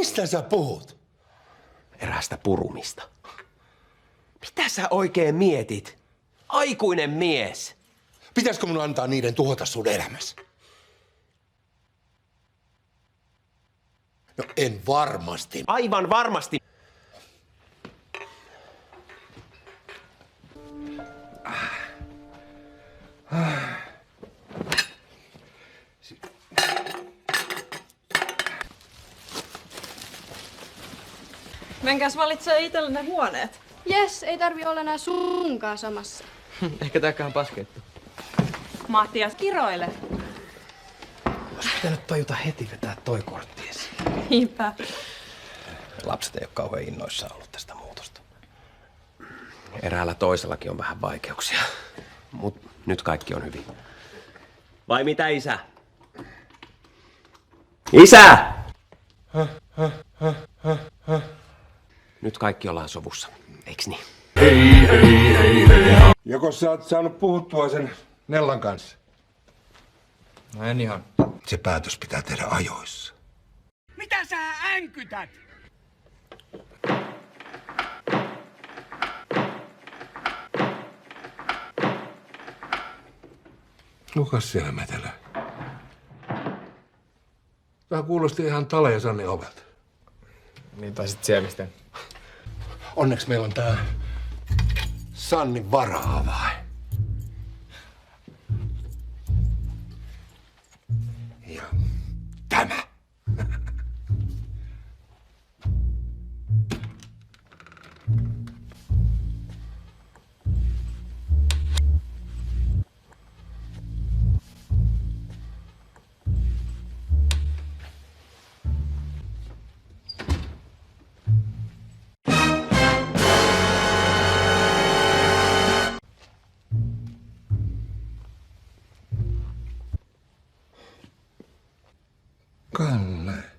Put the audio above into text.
Mistä sä puhut? Eräästä purumista. Mitä sä oikein mietit? Aikuinen mies. Pitäisikö mun antaa niiden tuhota sun elämässä? No en varmasti. Aivan varmasti. Menkääs valitsee itsellenne huoneet. Jes, ei tarvi olla enää sunkaan samassa. Ehkä tääkään paskettu. Mattias, kiroile. Olisi pitänyt tajuta heti vetää toi kortti esiin. Niinpä. Lapset ei ole kauhean innoissaan ollut tästä muutosta. Eräällä toisellakin on vähän vaikeuksia. Mut nyt kaikki on hyvin. Vai mitä, isä? Isä! Nyt kaikki ollaan sovussa, eiks niin? Joko sä oot saanut puhuttua sen Nellan kanssa? No en ihan. Se päätös pitää tehdä ajoissa. Mitä sä änkytät? Kukas siellä mätelää? Tää kuulosti ihan Tale ja Sanni ovelta. Niin taisit siemisten. Onneksi meillä on tää Sannin vara-avain. Ja tämä. Kalle.